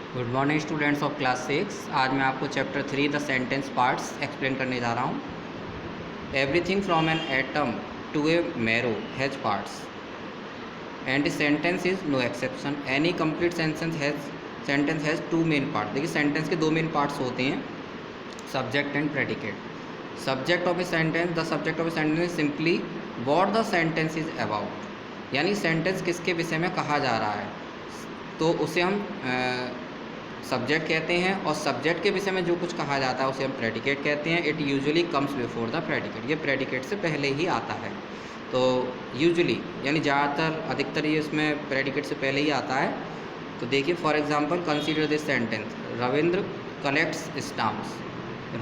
Good morning students of class 6। आज मैं आपको chapter 3 the sentence parts explain करने जा रहा हूँ। Everything from an atom to a marrow has parts and sentence is no exception. Any complete sentence has two main part. देखिए sentence के दो मेन पार्ट्स होते हैं, subject and predicate. Subject of a sentence, the subject of a sentence is simply what the sentence is about, यानी sentence किसके विषय में कहा जा रहा है तो उसे हम सब्जेक्ट कहते हैं, और सब्जेक्ट के विषय में जो कुछ कहा जाता है उसे हम प्रेडिकेट कहते हैं। It usually comes before the predicate, ये प्रेडिकेट से पहले ही आता है। तो यूजुअली यानी ज़्यादातर अधिकतर ये इसमें प्रेडिकेट से पहले ही आता है। तो देखिए for example consider this sentence, Ravindra collects stamps.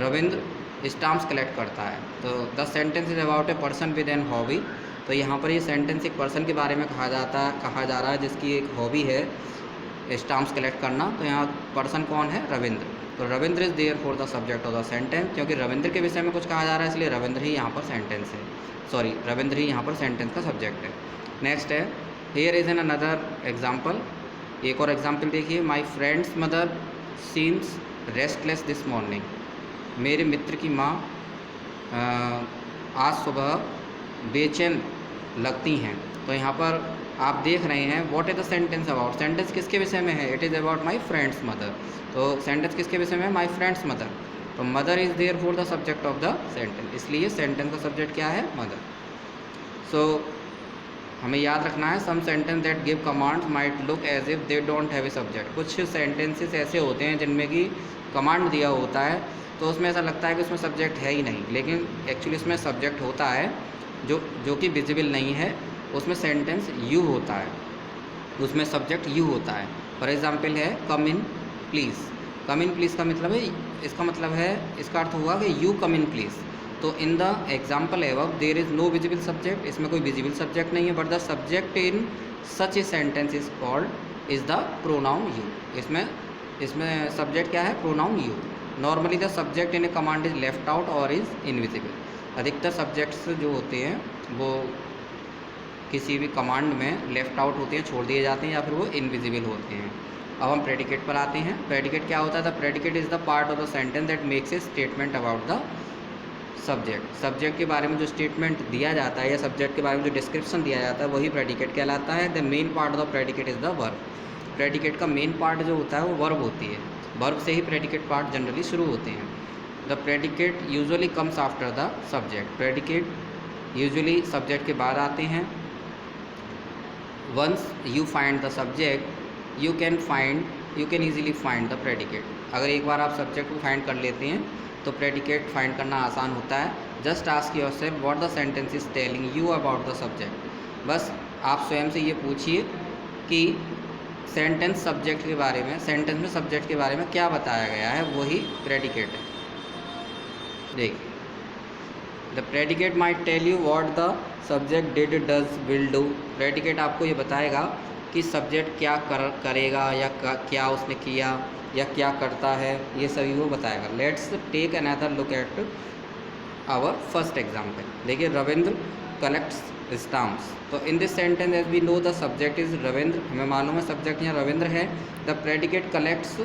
Ravindra stamps collect करता है। तो the sentence is about a person with an hobby. तो यहाँ पर ये सेंटेंस एक पर्सन के बारे में कहा जा रहा है जिसकी एक हॉबी है स्टाम्प्स कलेक्ट करना। तो यहाँ पर्सन कौन है? रविंद्र। तो Ravindra is there for the subject of the sentence, क्योंकि रविंद्र के विषय में कुछ कहा जा रहा है इसलिए रविंद्र ही यहाँ पर सेंटेंस है, रविंद्र ही यहाँ पर सेंटेंस का सब्जेक्ट है। नेक्स्ट है, here is an another example. एक और एग्जाम्पल देखिए, माई friend's mother seems restless this morning. मेरे मित्र की माँ आज सुबह बेचैन लगती हैं। तो यहाँ पर आप देख रहे हैं what is the sentence about. Sentence किसके विषय में है? It is about my friend's mother. तो सेंटेंस किसके विषय में है? My friend's mother. तो mother is there for the subject of the sentence, इसलिए सेंटेंस का सब्जेक्ट क्या है? मदर। सो हमें याद रखना है, some sentence that give commands might look as if they don't have a subject. कुछ सेंटेंसेस ऐसे होते हैं जिनमें कि कमांड दिया होता है तो उसमें ऐसा लगता है कि उसमें सब्जेक्ट है ही नहीं, लेकिन एक्चुअली उसमें सब्जेक्ट होता है जो कि विजिबल नहीं है। उसमें सेंटेंस यू होता है, उसमें सब्जेक्ट यू होता है। फॉर एग्जांपल है कम in please. Come in please का मतलब है, इसका मतलब है, इसका अर्थ हुआ कि यू कम इन प्लीज़। तो in the example above there is no visible subject, इसमें कोई विजिबल सब्जेक्ट नहीं है, but the subject in such a sentence is called is the pronoun you. इसमें सब्जेक्ट क्या है? Pronoun you. Normally the subject in a command is left out और is invisible. अधिकतर subjects जो होते हैं वो किसी भी कमांड में लेफ़्ट आउट होते हैं, छोड़ दिए जाते हैं, या फिर वो इनविजिबल होते हैं। अब हम प्रेडिकेट पर आते हैं। प्रेडिकेट क्या होता है? The predicate is the part of the sentence that makes a statement about the subject. Subject के बारे में जो स्टेटमेंट दिया जाता है या सब्जेक्ट के बारे में जो डिस्क्रिप्शन दिया जाता है वही प्रेडिकेट कहलाता है। The main part of the predicate is the verb. Predicate का मेन पार्ट जो होता है वो वर्ब होती है। वर्ब से ही प्रेडिकेट पार्ट जनरली शुरू होते हैं। The predicate usually comes after the subject. Predicate usually subject के बाद आते हैं। Once you find the subject, you can easily find the predicate। अगर एक बार आप सब्जेक्ट को फाइंड कर लेते हैं तो प्रेडिकेट फाइंड करना आसान होता है। Just ask yourself what the sentence is telling you about the subject. बस आप स्वयं से ये पूछिए कि सेंटेंस सब्जेक्ट के बारे में, सेंटेंस में सब्जेक्ट के बारे में क्या बताया गया है, वही प्रेडिकेट है। देखिए, the predicate might tell you what the subject did, does, will do. Predicate आपको ये बताएगा कि सब्जेक्ट क्या करेगा या क्या उसने किया या क्या करता है, ये सभी वो बताएगा। Let's take another look at our first example. देखिए, रविंद्र कलेक्ट्स स्टाम्प्स। तो in this sentence as we know the subject is Ravindra, हमें मालूम है सब्जेक्ट यहाँ रविंद्र है। द प्रेडिकेट कलेक्ट्स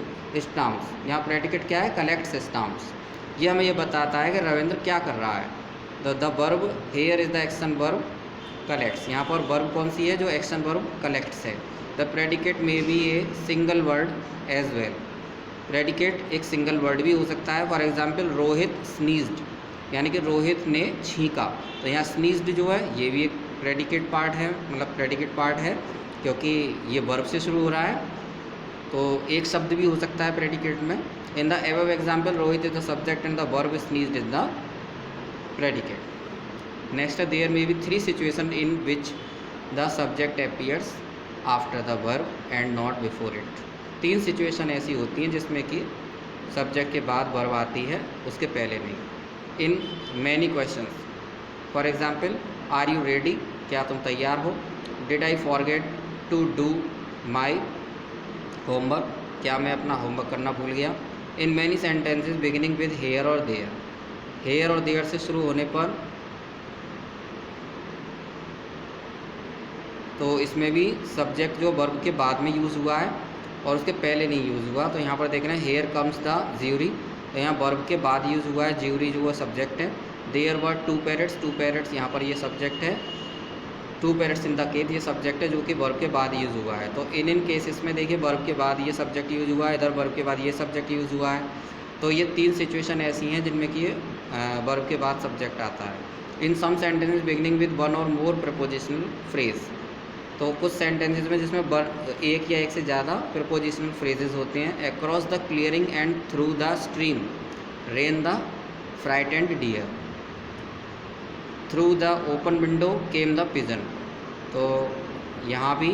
स्टाम्प्स, यहाँ प्रेडिकेट क्या है? Collects stamps. ये हमें ये बताता है कि रविंद्र क्या कर रहा है। The verb here is the action verb collects. यहाँ पर वर्ब कौन सी है? जो एक्शन वर्ब कलेक्ट्स है। The predicate may be a single word as well. Predicate एक सिंगल वर्ड भी हो सकता है। फॉर एग्जांपल रोहित स्नीज्ड, यानी कि रोहित ने छींका। तो यहाँ स्नीज्ड जो है ये भी एक प्रेडिकेट पार्ट है, मतलब प्रेडिकेट पार्ट है, क्योंकि ये वर्ब से शुरू हो रहा है। तो एक शब्द भी हो सकता है प्रेडिकेट में। In the above example Rohit is the subject and the verb sneezed is the predicate. Next, there may be three situations in which the subject appears after the verb and not before it। तीन situation ऐसी होती हैं जिसमें कि subject के बाद verb आती है, उसके पहले नहीं। In many questions, for example are you ready, क्या तुम तैयार हो? Did I forget to do my homework, क्या मैं अपना होमवर्क करना भूल गया? In many sentences beginning with here और देयर, हेयर और देयर से शुरू होने पर, तो इसमें भी सब्जेक्ट जो वर्ब के बाद में यूज़ हुआ है और उसके पहले नहीं यूज़ हुआ। तो यहाँ पर देख रहे हैं हेयर कम्स द ज्यूरी, तो यहाँ वर्ब के बाद यूज़ हुआ है, ज्यूरी जो है सब्जेक्ट है। देयर वर 2 पैरेट्स यहाँ पर ये सब्जेक्ट है, 2 पैरेट्स इन द केज ये सब्जेक्ट है जो कि वर्ब के बाद यूज़ हुआ है। तो इन केसेस में देखिए वर्ब के बाद ये सब्जेक्ट यूज़ हुआ है, इधर वर्ब के बाद ये सब्जेक्ट यूज़ हुआ है। तो ये 3 सिचुएशन ऐसी हैं जिनमें कि वर्ब के बाद सब्जेक्ट आता है। इन सम सेंटेंसेस बिगनिंग विद 1 और मोर प्रपोजिशनल फ्रेज, तो कुछ सेंटेंसेस में जिसमें एक या एक से ज़्यादा प्रपोजिशनल फ्रेजेस होते हैं। Across the clearing and through the stream, ran the frightened deer, through the open window came the pigeon. तो यहाँ भी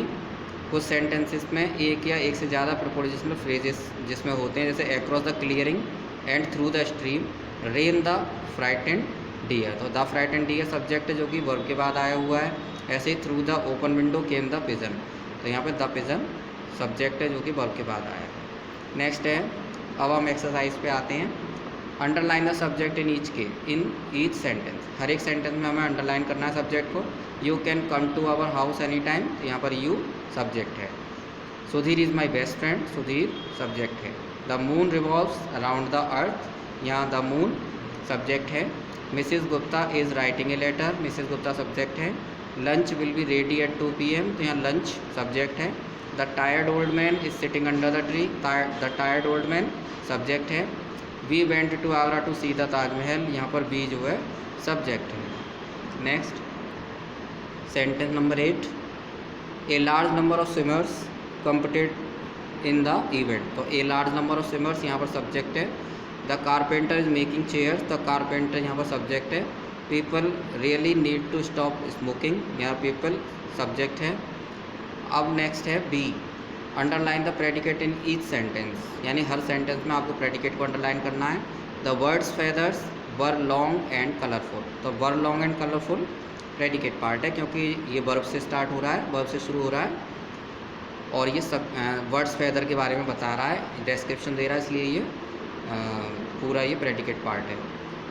कुछ सेंटेंसेस में एक या एक से ज़्यादा प्रपोजिशनल फ्रेजेस जिसमें होते हैं, जैसे across the clearing and through the stream, ran the frightened deer. तो द फ्राइटेंड डियर सब्जेक्ट है जो कि वर्ब के बाद आया हुआ है। ऐसे ही through the open window came the pigeon, तो यहाँ पे द पिजन सब्जेक्ट है जो कि वर्ब के बाद आया है। नेक्स्ट है, अब हम एक्सरसाइज पे आते हैं। Underline the subject in each sentence, हर एक सेंटेंस में हमें अंडरलाइन करना है सब्जेक्ट को। You can come to our house any time, तो यहाँ पर यू सब्जेक्ट है। Sudhir is my best friend, Sudhir subject है। The moon revolves around the earth, यहाँ द मून सब्जेक्ट है। Mrs Gupta is writing a letter, Mrs Gupta subject है। Lunch will be ready at 2 PM, तो यहाँ लंच सब्जेक्ट है। The tired old man is sitting under the tree, the tired old man subject है। We went to Agra to see the Taj Mahal, यहाँ पर we जो है subject है। Next sentence number 8, a large number of swimmers competed in the event, तो a large number of swimmers यहाँ पर subject है। The carpenter is making chairs, the carpenter यहाँ पर सब्जेक्ट है। People really need to stop smoking, यहाँ people subject है। अब नेक्स्ट है B, underline the predicate in each sentence, यानी हर सेंटेंस में आपको प्रेडिकेट को अंडरलाइन करना है। The words feathers were long and colourful, तो were long and colourful predicate part है क्योंकि ये वर्ब से स्टार्ट हो रहा है, वर्ब से शुरू हो रहा है और ये सब वर्ड्स फेदर के बारे में बता रहा है, डिस्क्रिप्शन दे रहा है, इसलिए ये पूरा ये प्रेडिकेट पार्ट है।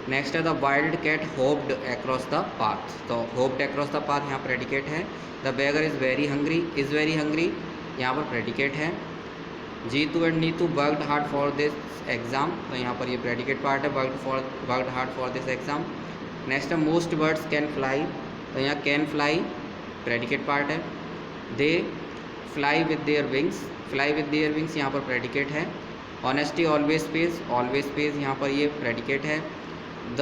नेक्स्ट है the wild cat hopped across the path, तो होप्ड अक्रॉस द पाथ यहाँ प्रेडिकेट है। The beggar is very hungry यहाँ पर प्रेडिकेट है। Jeetu and Neetu worked hard for this exam, तो यहाँ पर ये प्रेडिकेट पार्ट है, worked hard for this exam. Next है मोस्ट बर्ड्स कैन फ्लाई, तो यहाँ कैन फ्लाई प्रेडिकेट पार्ट है। They fly with their wings यहाँ पर प्रेडिकेट है। ऑनेस्टी ऑलवेज पेज यहाँ पर ये प्रेडिकेट है। The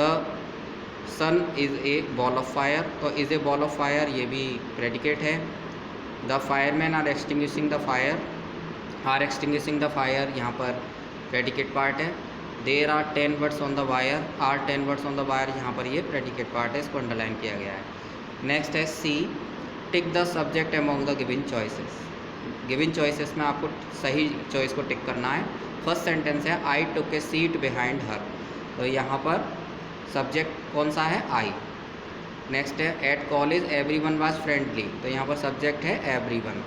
sun is a ball of fire, तो is a ball of fire ये भी प्रेडिकेट है। The fireman are extinguishing the fire यहाँ पर प्रेडिकेट पार्ट है। There are 10 words on the wire, यहाँ पर ये प्रेडिकेट पार्ट है, इसको अंडरलाइन किया गया है। नेक्स्ट है C, tick the subject among the given choices में आपको सही चॉइस को टिक करना है। फर्स्ट सेंटेंस है आई टुक ए सीट बिहाइंड हर, तो यहाँ पर सब्जेक्ट कौन सा है, आई। नेक्स्ट है at college everyone was friendly, तो यहाँ पर सब्जेक्ट है everyone.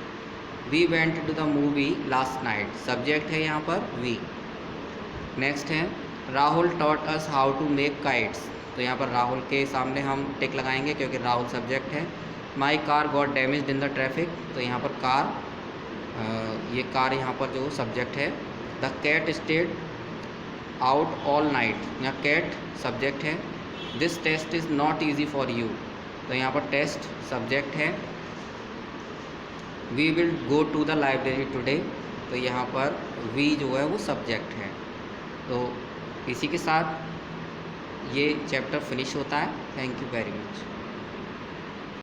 We went to the movie last night, subject है यहाँ पर वी। नेक्स्ट है Rahul taught us how to make kites, तो यहाँ पर राहुल के सामने हम टिक लगाएंगे क्योंकि राहुल सब्जेक्ट है। My car got damaged in the traffic, तो यहाँ पर कार ये कार यहाँ पर जो सब्जेक्ट है। The cat stayed out all night, यहाँ कैट सब्जेक्ट है। This test is not easy for you, तो यहाँ पर टेस्ट सब्जेक्ट है। We will go to the library today, तो यहाँ पर वी जो है वो सब्जेक्ट है। तो इसी के साथ ये चैप्टर फिनिश होता है। Thank you very much.